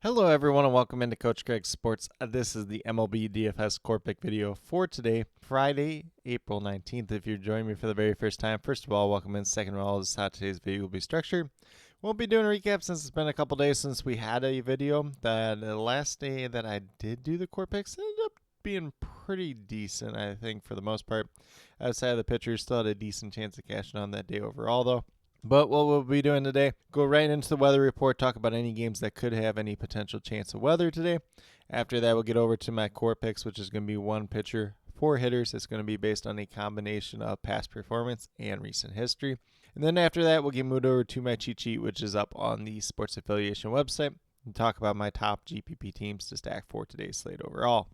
Hello everyone and welcome into Coach Craig's Sports. This is the MLB DFS Core Pick video for today, Friday, April 19th. If you're joining me for the very first time, first of all, welcome in. Second of all, this is how today's video will be structured. Won't be doing a recap since it's been a couple days since we had a video. The last day that I did do the Core Picks ended up being pretty decent, I think, for the most part. Outside of the pitchers, still had a decent chance of cashing on that day overall, though. But what we'll be doing today, go right into the weather report, talk about any games that could have any potential chance of weather today. After that, we'll get over to my core picks, which is going to be one pitcher, four hitters. It's going to be based on a combination of past performance and recent history. And then after that, we'll get moved over to my cheat sheet, which is up on the Sports Affiliation website, and talk about my top GPP teams to stack for today's slate overall.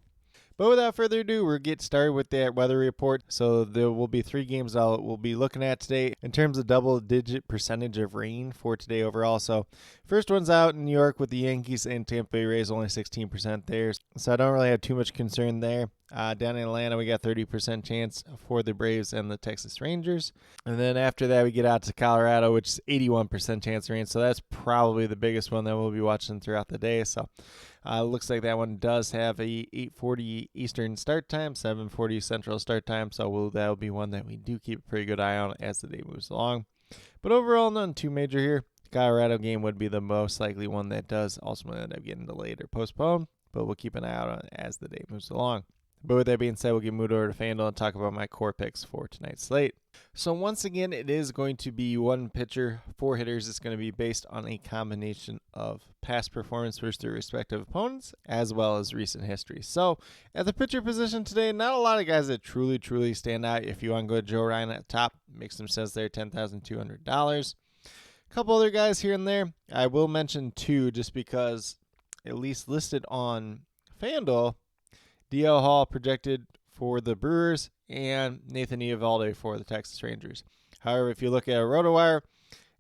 But without further ado, we'll get started with that weather report. So there will be three games we'll be looking at today in terms of double-digit percentage of rain for today overall. So first one's out in New York with the Yankees and Tampa Bay Rays, only 16% there. So I don't really have too much concern there. Down in Atlanta, we got 30% chance for the Braves and the Texas Rangers. And then after that, we get out to Colorado, which is 81% chance of rain. So that's probably the biggest one that we'll be watching throughout the day. So looks like that one does have a 8:40 Eastern start time, 7:40 Central start time. So that'll be one that we do keep a pretty good eye on as the day moves along. But overall, nothing too major here. Colorado game would be the most likely one that does ultimately end up getting delayed or postponed. But we'll keep an eye out on it as the day moves along. But with that being said, we'll get moved over to FanDuel and talk about my core picks for tonight's slate. So once again, it is going to be one pitcher, four hitters. It's going to be based on a combination of past performance versus their respective opponents, as well as recent history. So at the pitcher position today, not a lot of guys that truly stand out. If you want to go to Joe Ryan at the top, makes some sense there, $10,200. A couple other guys here and there. I will mention two just because, at least listed on FanDuel, DL Hall projected for the Brewers and Nathan Eovaldi for the Texas Rangers. However, if you look at a RotoWire,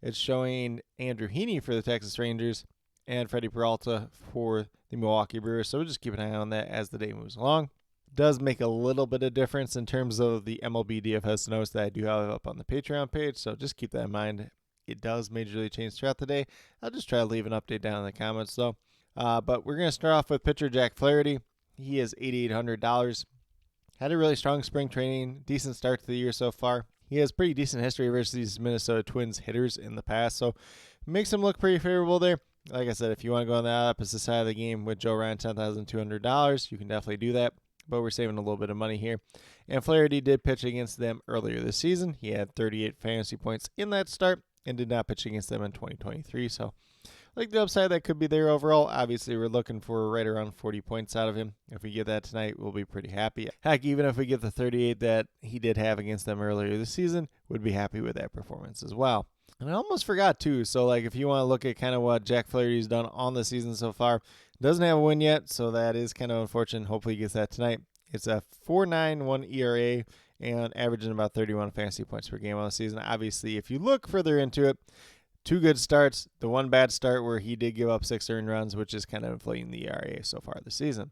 it's showing Andrew Heaney for the Texas Rangers and Freddie Peralta for the Milwaukee Brewers. So we'll just keep an eye on that as the day moves along. It does make a little bit of difference in terms of the MLB DFS notes that I do have up on the Patreon page. So just keep that in mind. It does majorly change throughout the day. I'll just try to leave an update down in the comments though. But we're going to start off with pitcher Jack Flaherty. He is $8,800. Had a really strong spring training, decent start to the year so far. He has pretty decent history versus these Minnesota Twins hitters in the past, so makes him look pretty favorable there. Like I said, if you want to go on the opposite side of the game with Joe Ryan, $10,200, you can definitely do that, but we're saving a little bit of money here. And Flaherty did pitch against them earlier this season. He had 38 fantasy points in that start and did not pitch against them in 2023, so like the upside that could be there overall. Obviously, we're looking for right around 40 points out of him. If we get that tonight, we'll be pretty happy. Heck, even if we get the 38 that he did have against them earlier this season, would be happy with that performance as well. And I almost forgot too. So like if you want to look at kind of what Jack Flaherty's done on the season so far, doesn't have a win yet, so that is kind of unfortunate. Hopefully he gets that tonight. It's a 4.91 ERA and averaging about 31 fantasy points per game on the season. Obviously, if you look further into it, two good starts, the one bad start where he did give up 6 earned runs, which is kind of inflating the ERA so far this season.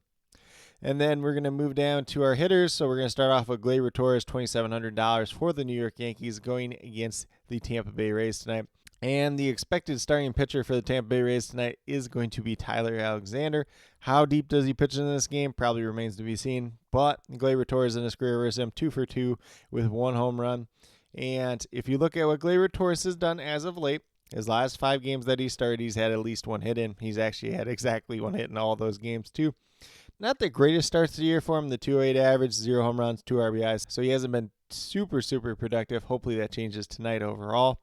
And then we're going to move down to our hitters. So we're going to start off with Gleyber Torres, $2,700 for the New York Yankees going against the Tampa Bay Rays tonight. And the expected starting pitcher for the Tampa Bay Rays tonight is going to be Tyler Alexander. How deep does he pitch in this game? Probably remains to be seen. But Gleyber Torres in his career versus him, 2 for 2 with 1 home run. And if you look at what Gleyber Torres has done as of late, his last 5 games that he started, he's had at least 1 hit in. He's actually had exactly 1 hit in all those games, too. Not the greatest starts of the year for him. The 2.08 average, 0 home runs, 2 RBIs. So he hasn't been super productive. Hopefully that changes tonight overall.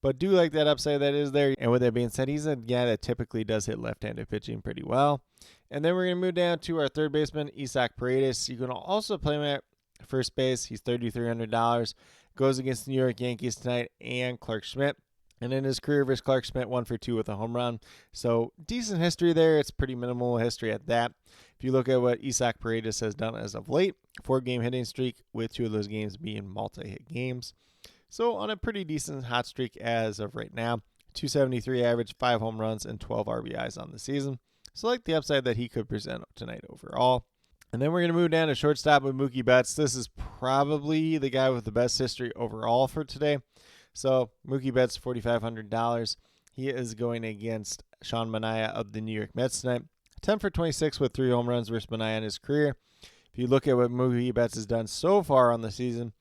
But do like that upside that is there. And with that being said, he's a guy that typically does hit left-handed pitching pretty well. And then we're going to move down to our third baseman, Isaac Paredes. You can also play him at first base. He's $3,300. Goes against the New York Yankees tonight and Clark Schmidt. And in his career versus Clark Schmidt, 1 for 2 with a home run. So decent history there. It's pretty minimal history at that. If you look at what Isaac Paredes has done as of late, 4-game hitting streak with 2 of those games being multi-hit games. So on a pretty decent hot streak as of right now. 273 average, 5 home runs, and 12 RBIs on the season. So like the upside that he could present tonight overall. And then we're going to move down to shortstop with Mookie Betts. This is probably the guy with the best history overall for today. So Mookie Betts, $4,500. He is going against Sean Manaea of the New York Mets tonight. 10 for 26 with 3 home runs versus Manaea in his career. If you look at what Mookie Betts has done so far on the season,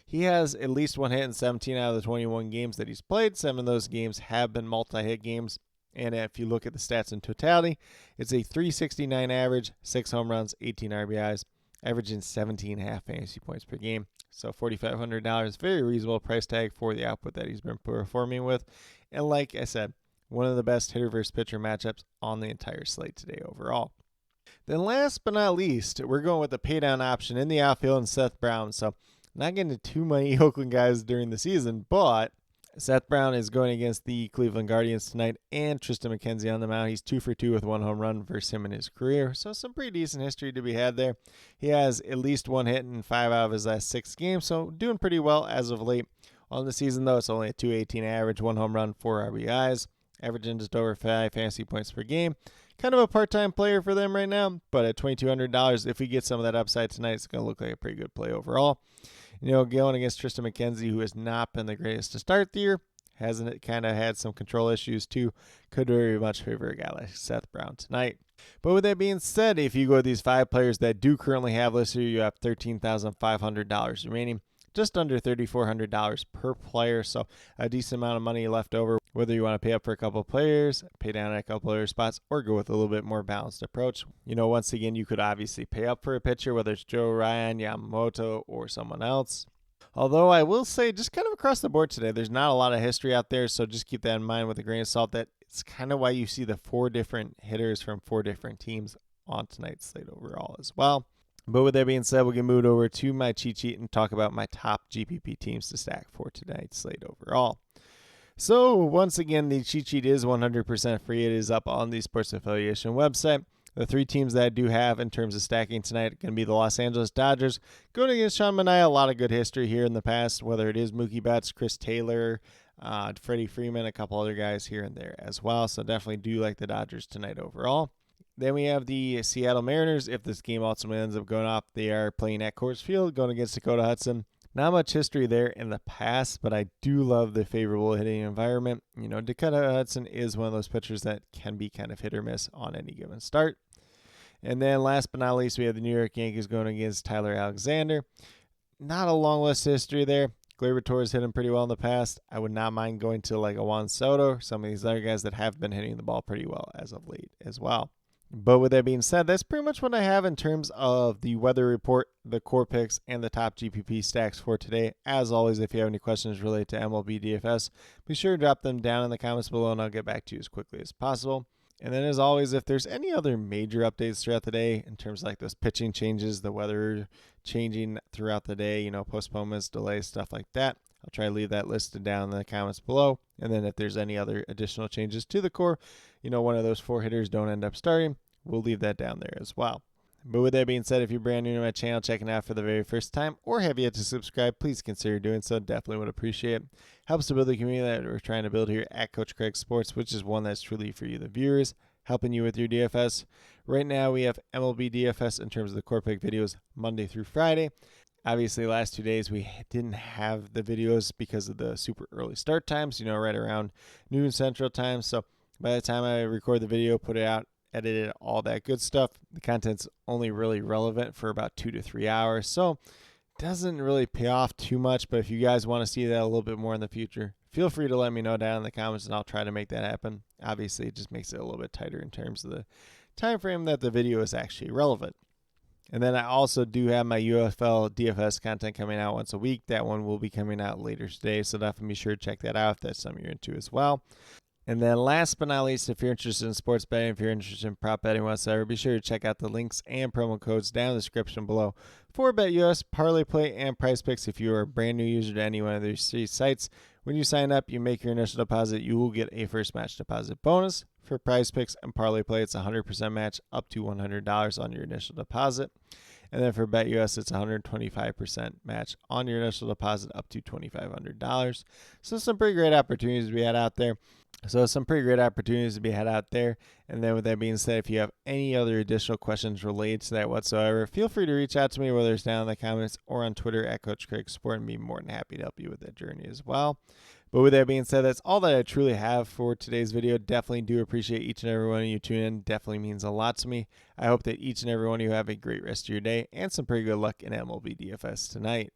he has at least 1 hit in 17 out of the 21 games that he's played. 7 of those games have been multi-hit games. And if you look at the stats in totality, it's a .369 average, 6 home runs, 18 RBIs, averaging 17.5 fantasy points per game. So $4,500, very reasonable price tag for the output that he's been performing with. And like I said, one of the best hitter versus pitcher matchups on the entire slate today overall. Then last but not least, we're going with the paydown option in the outfield and Seth Brown. So not getting to too many Oakland guys during the season, but Seth Brown is going against the Cleveland Guardians tonight and Tristan McKenzie on the mound. He's 2 for 2 with 1 home run versus him in his career. So some pretty decent history to be had there. He has at least 1 hit in 5 out of his last 6 games. So doing pretty well as of late. On the season though, it's only a .218 average, 1 home run, 4 RBIs, averaging just over 5 fantasy points per game. Kind of a part-time player for them right now, but at $2,200, if we get some of that upside tonight, it's going to look like a pretty good play overall. Going against Tristan McKenzie, who has not been the greatest to start the year, hasn't kind of had some control issues too, could very much favor a guy like Seth Brown tonight. But with that being said, if you go with these 5 players that do currently have listed, you have $13,500 remaining, just under $3,400 per player, so a decent amount of money left over, whether you want to pay up for a couple of players, pay down at a couple other spots, or go with a little bit more balanced approach. Once again, you could obviously pay up for a pitcher, whether it's Joe Ryan, Yamamoto, or someone else. Although I will say, just kind of across the board today, there's not a lot of history out there, so just keep that in mind with a grain of salt. That it's kind of why you see the 4 different hitters from 4 different teams on tonight's slate overall as well. But with that being said, we can move over to my cheat sheet and talk about my top GPP teams to stack for tonight's slate overall. So once again, the cheat sheet is 100% free. It is up on the Sports Affiliation website. The 3 teams that I do have in terms of stacking tonight are going to be the Los Angeles Dodgers going against Sean Manaea. A lot of good history here in the past, whether it is Mookie Betts, Chris Taylor, Freddie Freeman, a couple other guys here and there as well. So definitely do like the Dodgers tonight overall. Then we have the Seattle Mariners. If this game ultimately ends up going off, they are playing at Coors Field, going against Dakota Hudson. Not much history there in the past, but I do love the favorable hitting environment. Dakota Hudson is one of those pitchers that can be kind of hit or miss on any given start. And then last but not least, we have the New York Yankees going against Tyler Alexander. Not a long list of history there. Gleyber Torres hit him pretty well in the past. I would not mind going to like a Juan Soto, some of these other guys that have been hitting the ball pretty well as of late as well. But with that being said, that's pretty much what I have in terms of the weather report, the core picks, and the top GPP stacks for today. As always, if you have any questions related to MLB DFS, be sure to drop them down in the comments below, and I'll get back to you as quickly as possible. And then as always, if there's any other major updates throughout the day in terms of like those pitching changes, the weather changing throughout the day, postponements, delays, stuff like that, I'll try to leave that listed down in the comments below. And then if there's any other additional changes to the core, one of those 4 hitters don't end up starting, we'll leave that down there as well. But with that being said, if you're brand new to my channel, checking out for the very first time, or have yet to subscribe, please consider doing so. Definitely would appreciate it. Helps to build the community that we're trying to build here at Coach Craig Sports, which is one that's truly for you, the viewers, helping you with your DFS. Right now, we have MLB DFS in terms of the core pick videos Monday through Friday. Obviously, last 2 days, we didn't have the videos because of the super early start times, right around noon Central Time. So by the time I record the video, put it out, edited, all that good stuff, the content's only really relevant for about 2 to 3 hours. So it doesn't really pay off too much. But if you guys want to see that a little bit more in the future, feel free to let me know down in the comments and I'll try to make that happen. Obviously, it just makes it a little bit tighter in terms of the time frame that the video is actually relevant. And then I also do have my UFL DFS content coming out once a week. That one will be coming out later today, so definitely be sure to check that out if that's something you're into as well. And then last but not least, if you're interested in sports betting, if you're interested in prop betting whatsoever, be sure to check out the links and promo codes down in the description below for BetUS, Parlay Play, and Prize Picks. If you are a brand new user to any one of these 3 sites, when you sign up, you make your initial deposit, you will get a first match deposit bonus. For Prize Picks and Parlay Play, it's a 100% match up to $100 on your initial deposit. And then for BetUS, it's 125% match on your initial deposit up to $2,500. So some pretty great opportunities we had out there. And then with that being said, if you have any other additional questions related to that whatsoever, feel free to reach out to me, whether it's down in the comments or on Twitter at Coach Craig Sport, and be more than happy to help you with that journey as well. But with that being said, that's all that I truly have for today's video. Definitely do appreciate each and every one of you tuning in. Definitely means a lot to me. I hope that each and every one of you have a great rest of your day and some pretty good luck in MLB DFS tonight.